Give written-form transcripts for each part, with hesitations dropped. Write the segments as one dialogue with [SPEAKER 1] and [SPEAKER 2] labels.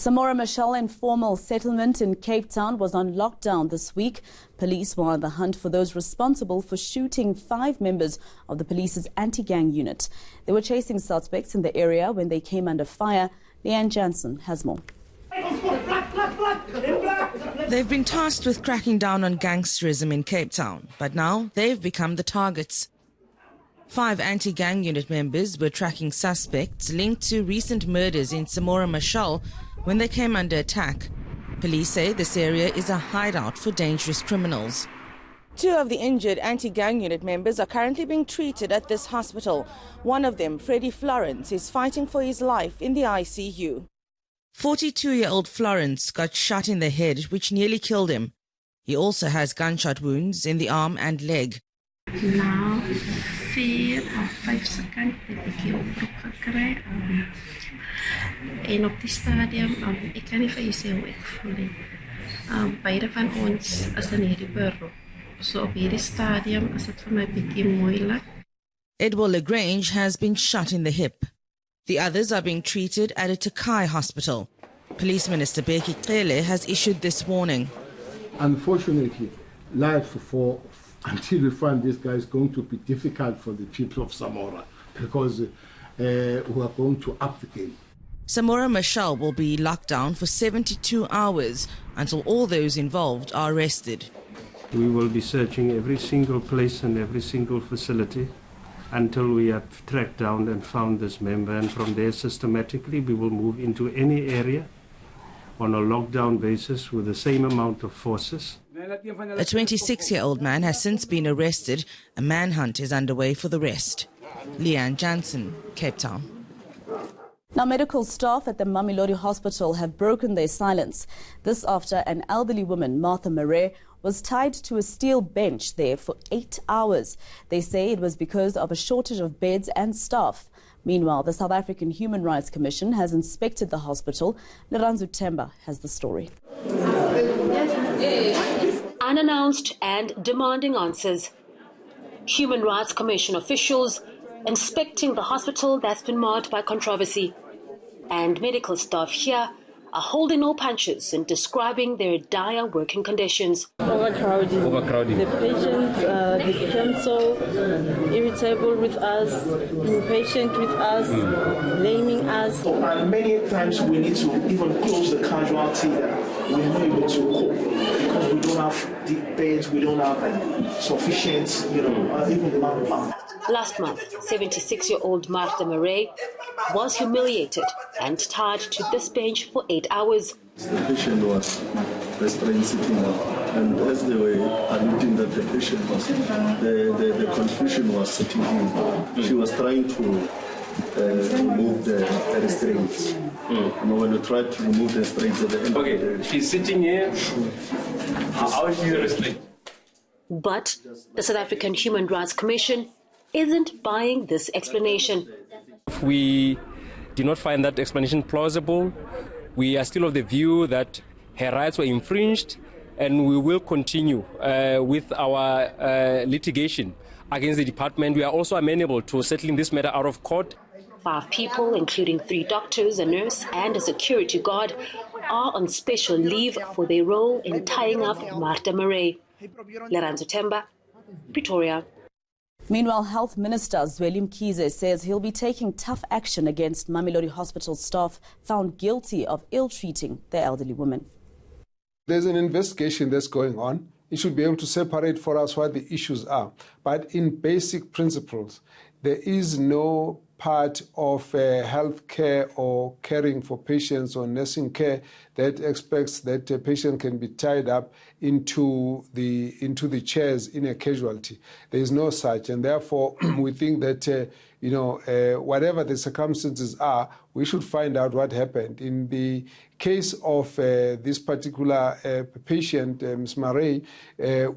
[SPEAKER 1] Samora Machel informal settlement in Cape Town was on lockdown this week. Police were on the hunt for those responsible for shooting 5 members of the police's anti-gang unit. They were chasing suspects in the area when they came under fire. Leanne Jansen has more.
[SPEAKER 2] They've been tasked with cracking down on gangsterism in Cape Town, but now they've become the targets. 5 anti-gang unit members were tracking suspects linked to recent murders in Samora Machel when they came under attack. Police say this area is a hideout for dangerous criminals. 2 of the injured anti-gang unit members are currently being treated at this hospital. One of them, Freddie Florence, is fighting for his life in the ICU. 42-year-old Florence got shot in the head, which nearly killed him. He also has gunshot wounds in the arm and leg.
[SPEAKER 3] Now, 4 of 5 seconds, en op die stadium, ek kan nie vir u sê hoe ek voel nie. Beide van ons is in hierdie beroep. So op hierdie stadium is dit vir my bietjie moeilik.
[SPEAKER 2] Edward Lagrange has been shot in the hip. The others are being treated at a Takai hospital. Police Minister Beki Cele has issued this warning.
[SPEAKER 4] Unfortunately, life until we find this guy is going to be difficult for the people of Samora because we are going to up the game.
[SPEAKER 2] Samora Machel will be locked down for 72 hours until all those involved are arrested.
[SPEAKER 5] We will be searching every single place and every single facility until we have tracked down and found this member, and from there systematically we will move into any area on a lockdown basis with the same amount of forces.
[SPEAKER 2] A 26-year-old man has since been arrested. A manhunt is underway for the rest. Leanne Jansen, Cape Town.
[SPEAKER 1] Now, medical staff at the Mamelodi Hospital have broken their silence. This after an elderly woman, Martha Mare, was tied to a steel bench there for 8 hours. They say it was because of a shortage of beds and staff. Meanwhile, the South African Human Rights Commission has inspected the hospital. Leranzo Temba has the story.
[SPEAKER 6] Unannounced and demanding answers. Human Rights Commission officials inspecting the hospital that's been marred by controversy. And medical staff here are holding no punches and describing their dire working conditions.
[SPEAKER 7] Overcrowding. The patients become so irritable with us, impatient with us, blaming us.
[SPEAKER 8] And many times we need to even close the casualty that we're not able to cope because we don't have the beds, we don't have sufficient, even manpower.
[SPEAKER 6] Last month, 76-year-old Martha Mare was humiliated and tied to this bench for 8 hours.
[SPEAKER 9] The patient was restrained sitting up, and as they were admitting that the patient was, the confusion was setting in. She was trying to remove the restraints. When we tried to remove the restraints at the end of the day.
[SPEAKER 10] She's sitting here. How is she restrained?
[SPEAKER 6] But the South African Human Rights Commission isn't buying this explanation.
[SPEAKER 10] If we do not find that explanation plausible, we are still of the view that her rights were infringed, and we will continue with our litigation against the department. We are also amenable to settling this matter out of court.
[SPEAKER 6] 5 people, including 3 doctors, a nurse and a security guard, are on special leave for their role in tying up Martha Mare. Leranzo Temba, Pretoria.
[SPEAKER 1] Meanwhile, Health Minister Zweli Mkhize says he'll be taking tough action against Mamelodi Hospital staff found guilty of ill-treating the elderly woman.
[SPEAKER 11] There's an investigation that's going on. It should be able to separate for us what the issues are. But in basic principles, there is no part of health care or caring for patients or nursing care that expects that a patient can be tied up into the chairs in a casualty. There is no such, and therefore we think that whatever the circumstances are, we should find out what happened. In the case of this particular patient, Ms. Mare,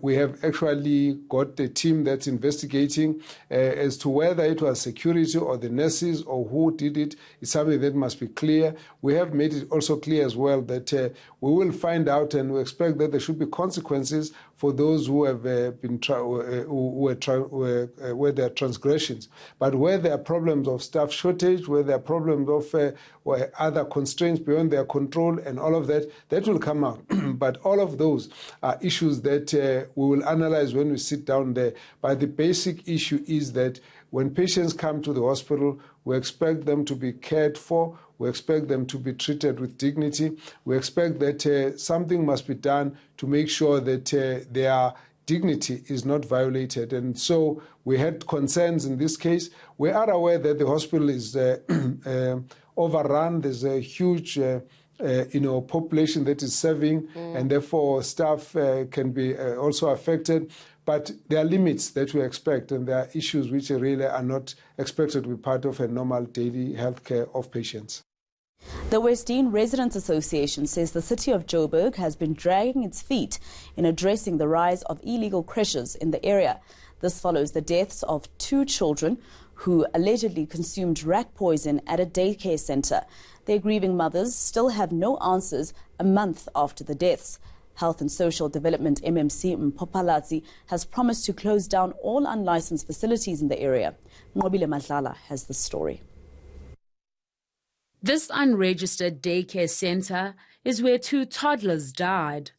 [SPEAKER 11] we have actually got a team that's investigating as to whether it was security or the nurses or who did it. It's something that must be clear. We have made it also clear as well that we will find out, and we expect that there should be consequences for those who have where there are transgressions. But where there are problems of staff shortage, where there are problems of other constraints beyond their control, control and all of that, that will come out. But all of those are issues that we will analyze when we sit down there. But the basic issue is that when patients come to the hospital, we expect them to be cared for. We expect them to be treated with dignity. We expect that something must be done to make sure that their dignity is not violated. And so we had concerns in this case. We are aware that the hospital is overrun. There's a huge population that is serving, and therefore staff can be also affected. But there are limits that we expect, and there are issues which really are not expected to be part of a normal daily health care of patients.
[SPEAKER 1] The Westdene Residents Association says the city of Joburg has been dragging its feet in addressing the rise of illegal creches in the area. This follows the deaths of 2 children who allegedly consumed rat poison at a daycare center. Their grieving mothers still have no answers a month after the deaths. Health and Social Development MMC Mpopalatsi has promised to close down all unlicensed facilities in the area. Nqobile Madlala has the story.
[SPEAKER 12] This unregistered daycare center is where 2 toddlers died.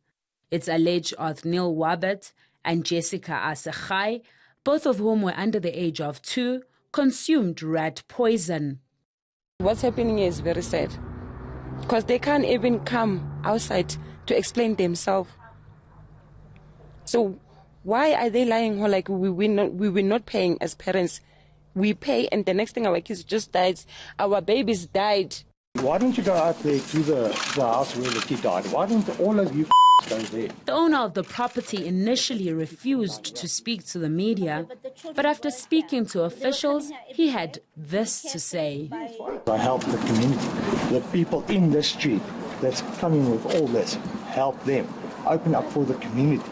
[SPEAKER 12] It's alleged Othniel Wabet and Jessica Asechai, both of whom were under the age of 2, consumed rat poison.
[SPEAKER 13] What's happening is very sad because they can't even come outside to explain themselves. So why are they lying like we were not paying as parents? We pay and the next thing our kids just died. Our babies died.
[SPEAKER 14] Why don't you go out there to the house where the kid died? Why don't all of you go there?
[SPEAKER 12] The owner of the property initially refused to speak to the media, but after speaking to officials, he had this to say.
[SPEAKER 14] I help the community, the people in the street that's coming with all this, help them, open up for the community.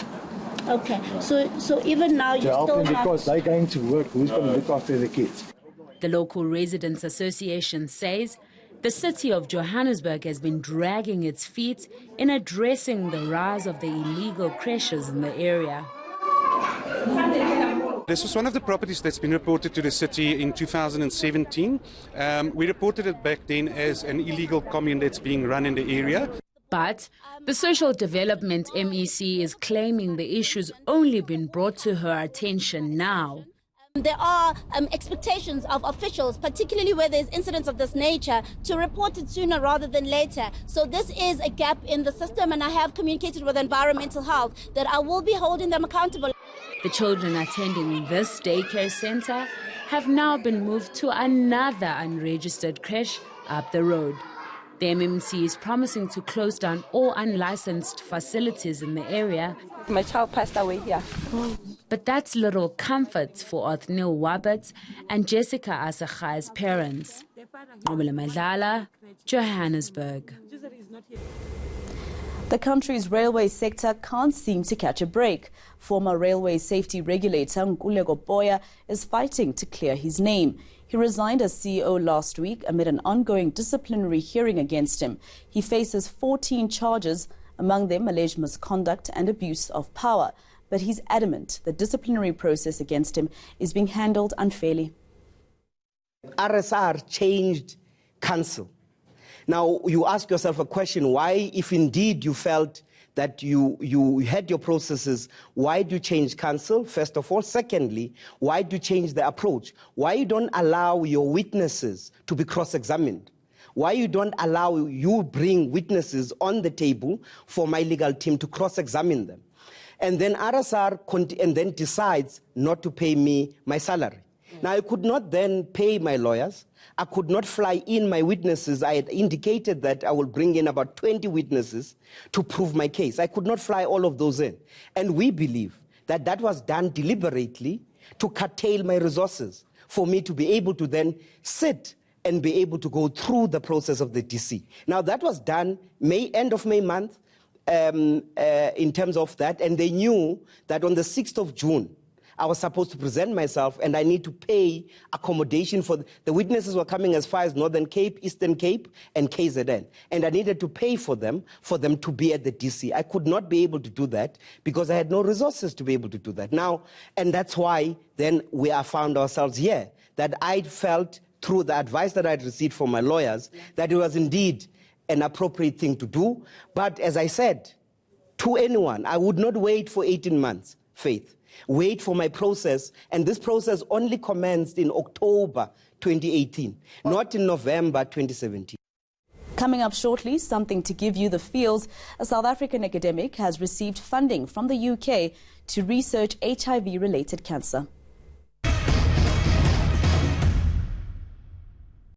[SPEAKER 15] Okay, so even now you
[SPEAKER 14] help
[SPEAKER 15] still
[SPEAKER 14] them because they're going to work. Who's going to look after the kids?
[SPEAKER 12] The local residents association says the city of Johannesburg has been dragging its feet in addressing the rise of the illegal creches in the area.
[SPEAKER 16] This was one of the properties that's been reported to the city in 2017. We reported it back then as an illegal commune that's being run in the area.
[SPEAKER 12] But the Social Development MEC is claiming the issue's only been brought to her attention now.
[SPEAKER 15] There are expectations of officials, particularly where there's incidents of this nature, to report it sooner rather than later. So this is a gap in the system, and I have communicated with environmental health that I will be holding them accountable.
[SPEAKER 12] The children attending this daycare center have now been moved to another unregistered creche up the road. The MMC is promising to close down all unlicensed facilities in the area.
[SPEAKER 13] My child passed away here.
[SPEAKER 12] But that's little comfort for Othniel Wabet and Jessica Asechai's parents. Nqobile Madlala, Johannesburg.
[SPEAKER 1] The country's railway sector can't seem to catch a break. Former railway safety regulator Nkululeko Boya is fighting to clear his name. He resigned as CEO last week amid an ongoing disciplinary hearing against him. He faces 14 charges, among them alleged misconduct and abuse of power. But he's adamant the disciplinary process against him is being handled unfairly.
[SPEAKER 17] RSR changed council. Now, you ask yourself a question, why, if indeed you felt that you had your processes, why do you change counsel, first of all? Secondly, why do you change the approach? Why you don't allow your witnesses to be cross-examined? Why you don't allow you bring witnesses on the table for my legal team to cross-examine them? And then RSR decides not to pay me my salary. Now, I could not then pay my lawyers. I could not fly in my witnesses. I had indicated that I will bring in about 20 witnesses to prove my case. I could not fly all of those in. And we believe that that was done deliberately to curtail my resources for me to be able to then sit and be able to go through the process of the DC. Now, that was done end of May month in terms of that. And they knew that on the 6th of June, I was supposed to present myself and I need to pay accommodation for the witnesses were coming as far as Northern Cape, Eastern Cape, and KZN. And I needed to pay for them to be at the DC. I could not be able to do that because I had no resources to be able to do that. Now, and that's why then we have found ourselves here, that I felt through the advice that I'd received from my lawyers that it was indeed an appropriate thing to do. But as I said, to anyone, I would not wait for 18 months, Faith. Wait for my process. And this process only commenced in October 2018, not in November 2017.
[SPEAKER 1] Coming up shortly, something to give you the feels. A South African academic has received funding from the UK to research HIV-related cancer.